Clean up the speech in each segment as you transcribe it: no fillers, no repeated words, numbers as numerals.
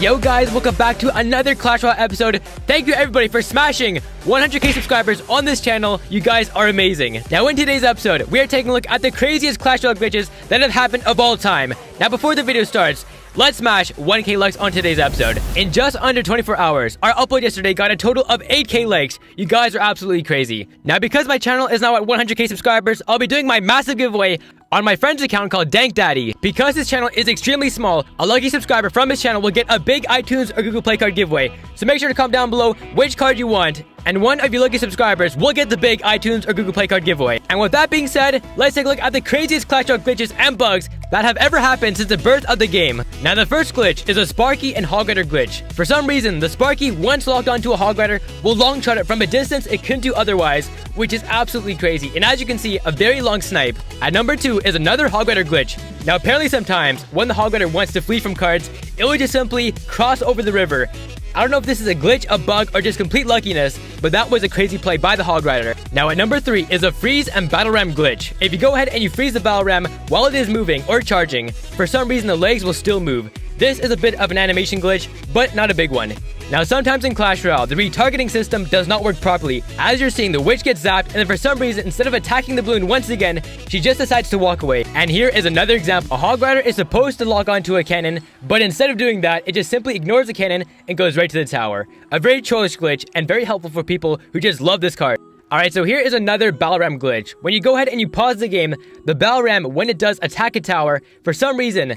Yo guys, welcome back to another Clash Royale episode. Thank you everybody for smashing 100k subscribers on this channel. You guys are amazing. Now in today's episode, we are taking a look at the craziest Clash Royale glitches that have happened of all time. Now before the video starts, let's smash 1k likes on today's episode. In just under 24 hours, our upload yesterday got a total of 8k likes. You guys are absolutely crazy. Now because my channel is now at 100k subscribers, I'll be doing my massive giveaway on my friend's account called Dank Daddy. Because his channel is extremely small, a lucky subscriber from his channel will get a big iTunes or Google Play card giveaway. So make sure to comment down below which card you want, and one of your lucky subscribers will get the big iTunes or Google Play card giveaway. And with that being said, let's take a look at the craziest Clash Royale glitches and bugs that have ever happened since the birth of the game. Now the first glitch is a Sparky and Hog Rider glitch. For some reason, the Sparky, once locked onto a Hog Rider, will long shot it from a distance it couldn't do otherwise, which is absolutely crazy. And as you can see, a very long snipe. At number 2 is another Hog Rider glitch. Now apparently sometimes, when the Hog Rider wants to flee from cards, it will just simply cross over the river. I don't know if this is a glitch, a bug, or just complete luckiness, but that was a crazy play by the Hog Rider. Now at number 3 is a freeze and battle ram glitch. If you go ahead and you freeze the battle ram while it is moving or charging, for some reason the legs will still move. This is a bit of an animation glitch, but not a big one. Now sometimes in Clash Royale, the retargeting system does not work properly. As you're seeing, the witch gets zapped, and then for some reason, instead of attacking the balloon once again, she just decides to walk away. And here is another example. A Hog Rider is supposed to lock onto a cannon, but instead of doing that, it just simply ignores the cannon and goes right to the tower. A very trollish glitch, and very helpful for people who just love this card. Alright, so here is another battle ram glitch. When you go ahead and you pause the game, the battle ram, when it does attack a tower, for some reason,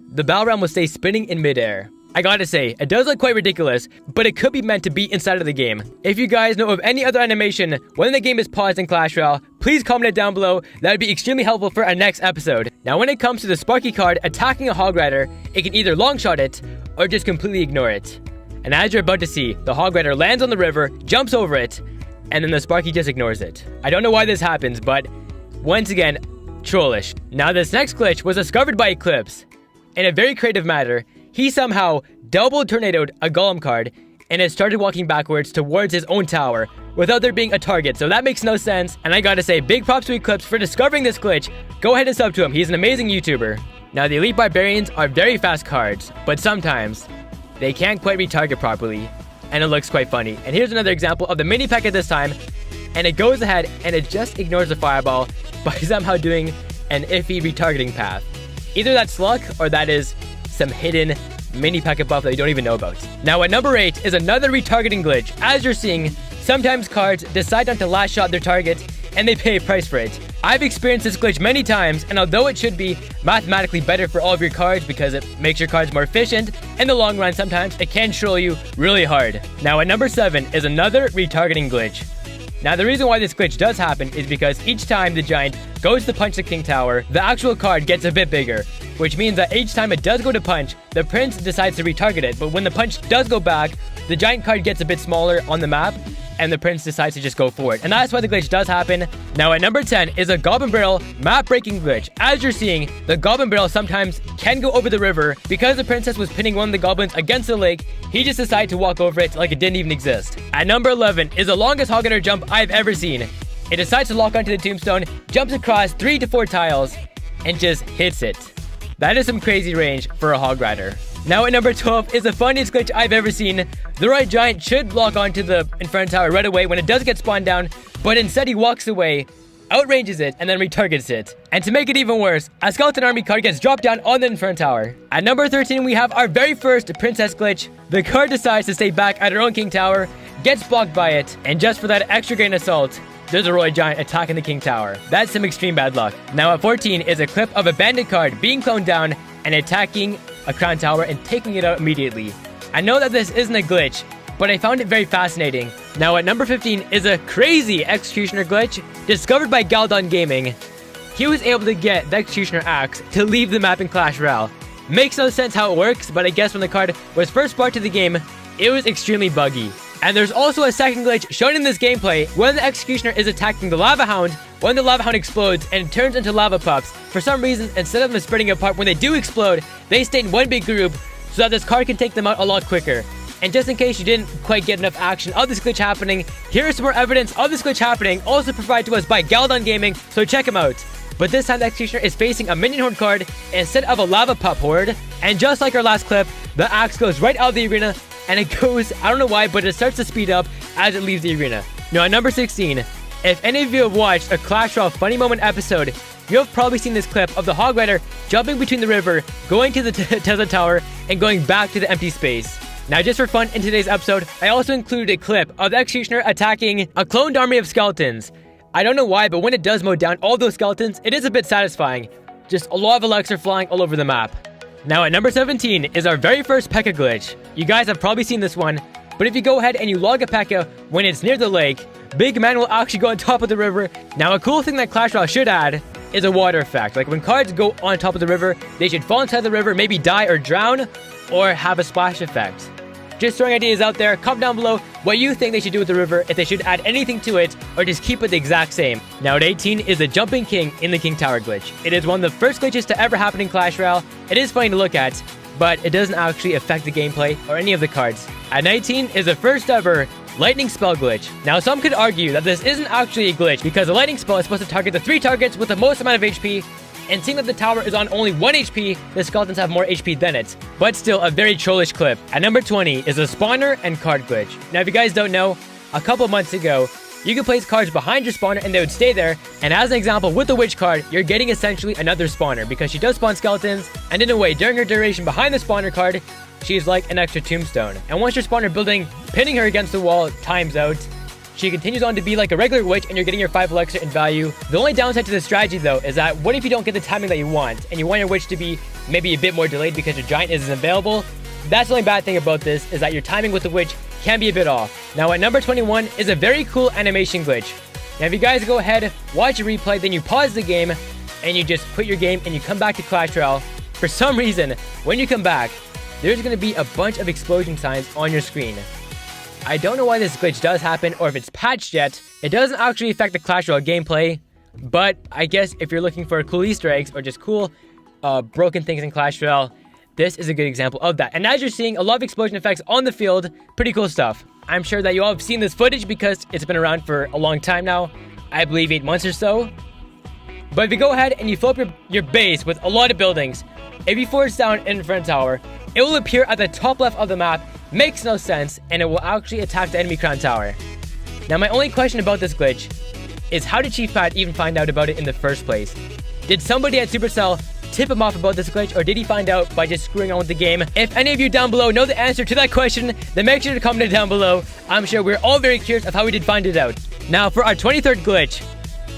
the battle ram will stay spinning in midair. I gotta say, it does look quite ridiculous, but it could be meant to be inside of the game. If you guys know of any other animation when the game is paused in Clash Royale, please comment it down below. That would be extremely helpful for our next episode. Now when it comes to the Sparky card attacking a Hog Rider, it can either long shot it or just completely ignore it. And as you're about to see, the Hog Rider lands on the river, jumps over it, and then the Sparky just ignores it. I don't know why this happens, but once again, trollish. Now this next glitch was discovered by Eclipse. In a very creative manner, he somehow double tornadoed a golem card and it started walking backwards towards his own tower without there being a target, so that makes no sense. And I gotta say, big props to Eclipse for discovering this glitch. Go ahead and sub to him, he's an amazing YouTuber. Now the Elite Barbarians are very fast cards, but sometimes they can't quite retarget properly, and it looks quite funny. And here's another example of the mini pack at this time, and it goes ahead and it just ignores the fireball by somehow doing an iffy retargeting path. Either that's luck or that is some hidden mini packet buff that you don't even know about. Now at number 8 is another retargeting glitch. As you're seeing, sometimes cards decide not to last shot their target and they pay a price for it. I've experienced this glitch many times, and although it should be mathematically better for all of your cards because it makes your cards more efficient, in the long run sometimes it can troll you really hard. Now at number 7 is another retargeting glitch. Now the reason why this glitch does happen is because each time the giant goes to punch the king tower, the actual card gets a bit bigger, which means that each time it does go to punch, the prince decides to retarget it, but when the punch does go back, the giant card gets a bit smaller on the map, and the prince decides to just go for it. And that's why the glitch does happen. Now at number 10 is a Goblin Barrel map breaking glitch. As you're seeing, the Goblin Barrel sometimes can go over the river. Because the princess was pinning one of the goblins against the lake, he just decided to walk over it like it didn't even exist. At number 11 is the longest Hog Rider jump I've ever seen. It decides to lock onto the tombstone, jumps across 3 to 4 tiles, and just hits it. That is some crazy range for a Hog Rider. Now at number 12 is the funniest glitch I've ever seen. The right giant should lock onto the Inferno Tower right away when it does get spawned down, but instead he walks away, outranges it, and then retargets it. And to make it even worse, a Skeleton Army card gets dropped down on the Inferno Tower. At number 13 we have our very first princess glitch. The card decides to stay back at her own king tower, gets blocked by it, and just for that extra grain of salt, there's a Royal Giant attacking the king tower. That's some extreme bad luck. Now at 14 is a clip of a bandit card being cloned down and attacking a crown tower and taking it out immediately. I know that this isn't a glitch, but I found it very fascinating. Now at number 15 is a crazy Executioner glitch discovered by Galdon Gaming. He was able to get the Executioner axe to leave the map in Clash Royale. Makes no sense how it works, but I guess when the card was first brought to the game, it was extremely buggy. And there's also a second glitch shown in this gameplay when the Executioner is attacking the Lava Hound. When the Lava Hound explodes and turns into lava pups, for some reason, instead of them spreading apart when they do explode, they stay in one big group so that this card can take them out a lot quicker. And just in case you didn't quite get enough action of this glitch happening, here is some more evidence of this glitch happening, also provided to us by Galdon Gaming, so check him out. but this time the Executioner is facing a minion horde card instead of a lava pup horde. And just like our last clip, the axe goes right out of the arena, and it goes, I don't know why, but it starts to speed up as it leaves the arena. Now at number 16, if any of you have watched a Clash Royale Funny Moment episode, you have probably seen this clip of the Hog Rider jumping between the river, going to the Tesla Tower, and going back to the empty space. Now just for fun, in today's episode, I also included a clip of the Executioner attacking a cloned army of skeletons. I don't know why, but when it does mow down all those skeletons, it is a bit satisfying. Just a lot of Elixir flying all over the map. Now at number 17 is our very first P.E.K.K.A glitch. You guys have probably seen this one, but if you go ahead and you log a P.E.K.K.A when it's near the lake, Big Man will actually go on top of the river. Now a cool thing that Clash Royale should add is a water effect. Like when cards go on top of the river, they should fall inside the river, maybe die or drown, or have a splash effect. Just throwing ideas out there. Comment down below what you think they should do with the river, if they should add anything to it, or just keep it the exact same. Now at 18 is the Jumping King in the King Tower glitch. It is one of the first glitches to ever happen in Clash Royale. It is funny to look at, but it doesn't actually affect the gameplay or any of the cards. At 19 is the first ever Lightning Spell glitch. Now some could argue that this isn't actually a glitch because the Lightning Spell is supposed to target the 3 targets with the most amount of HP, and seeing that the tower is on only 1 HP, the skeletons have more HP than it. But still a very trollish clip. At number 20 is a spawner and card glitch. Now if you guys don't know, a couple months ago, you could place cards behind your spawner and they would stay there. And as an example, with the witch card, you're getting essentially another spawner because she does spawn skeletons, and in a way, during her duration behind the spawner card, she's like an extra tombstone. And once your spawner building, pinning her against the wall, times out, she continues on to be like a regular witch, and you're getting your 5 Elixir in value. The only downside to this strategy though is that what if you don't get the timing that you want, and you want your witch to be maybe a bit more delayed because your giant isn't available? That's the only bad thing about this, is that your timing with the witch can be a bit off. Now at number 21 is a very cool animation glitch. Now if you guys go ahead, watch a replay, then you pause the game, and you just quit your game and you come back to Clash Royale, for some reason, when you come back, there's going to be a bunch of explosion signs on your screen. I don't know why this glitch does happen or if it's patched yet. It doesn't actually affect the Clash Royale gameplay, but I guess if you're looking for cool Easter eggs or just cool broken things in Clash Royale, this is a good example of that. And as you're seeing, a lot of explosion effects on the field, pretty cool stuff. I'm sure that you all have seen this footage because it's been around for a long time now, I believe 8 months or so. But if you go ahead and you fill up your base with a lot of buildings, if you force down in front tower, it will appear at the top left of the map. Makes no sense, and it will actually attack the enemy crown tower. Now my only question about this glitch is, how did Chief Pat even find out about it in the first place? Did somebody at Supercell tip him off about this glitch, or did he find out by just screwing on with the game? If any of you down below know the answer to that question, then make sure to comment it down below. I'm sure we're all very curious of how we did find it out. Now for our 23rd glitch,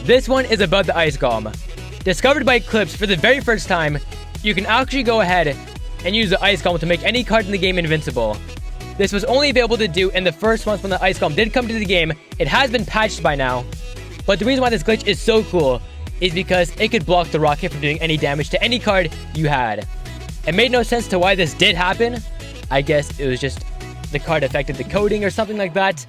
this one is about the Ice Golem. Discovered by Eclipse for the very first time, you can actually go ahead and use the Ice Golem to make any card in the game invincible. This was only available to do in the first month when the Ice Golem did come to the game. It has been patched by now. But the reason why this glitch is so cool is because it could block the rocket from doing any damage to any card you had. It made no sense to why this did happen. I guess it was just the card affected the coding or something like that.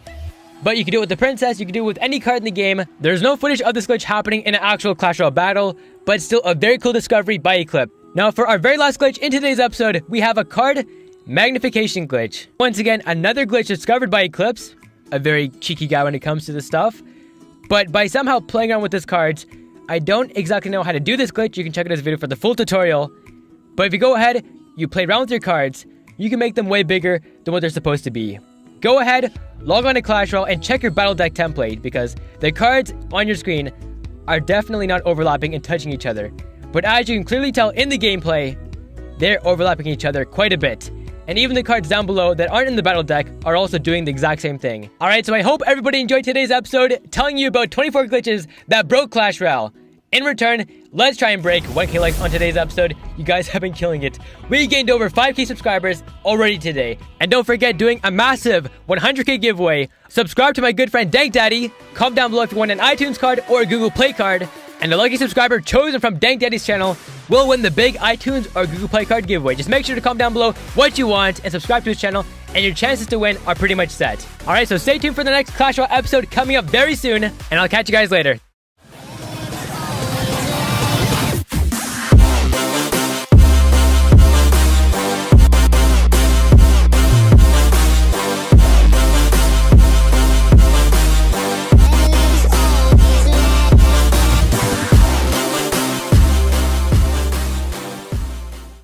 But you can do it with the Princess, you can do it with any card in the game. There's no footage of this glitch happening in an actual Clash Royale battle, but still a very cool discovery by Eclipse. Now for our very last glitch in today's episode, we have a card magnification glitch. Once again, another glitch discovered by Eclipse, a very cheeky guy when it comes to this stuff. But by somehow playing around with this cards, I don't exactly know how to do this glitch. You can check out this video for the full tutorial. But if you go ahead, you play around with your cards, you can make them way bigger than what they're supposed to be. Go ahead, log on to Clash Royale and check your battle deck template, because the cards on your screen are definitely not overlapping and touching each other. But as you can clearly tell in the gameplay, they're overlapping each other quite a bit. And even the cards down below that aren't in the battle deck are also doing the exact same thing. Alright, so I hope everybody enjoyed today's episode, telling you about 24 glitches that broke Clash Royale. In return, let's try and break 1K likes on today's episode. You guys have been killing it. We gained over 5K subscribers already today. And don't forget, doing a massive 100K giveaway. Subscribe to my good friend Dank Daddy. Comment down below if you want an iTunes card or a Google Play card. And the lucky subscriber chosen from Dank Daddy's channel will win the big iTunes or Google Play card giveaway. Just make sure to comment down below what you want and subscribe to his channel, and your chances to win are pretty much set. Alright, so stay tuned for the next Clash Royale episode coming up very soon, and I'll catch you guys later.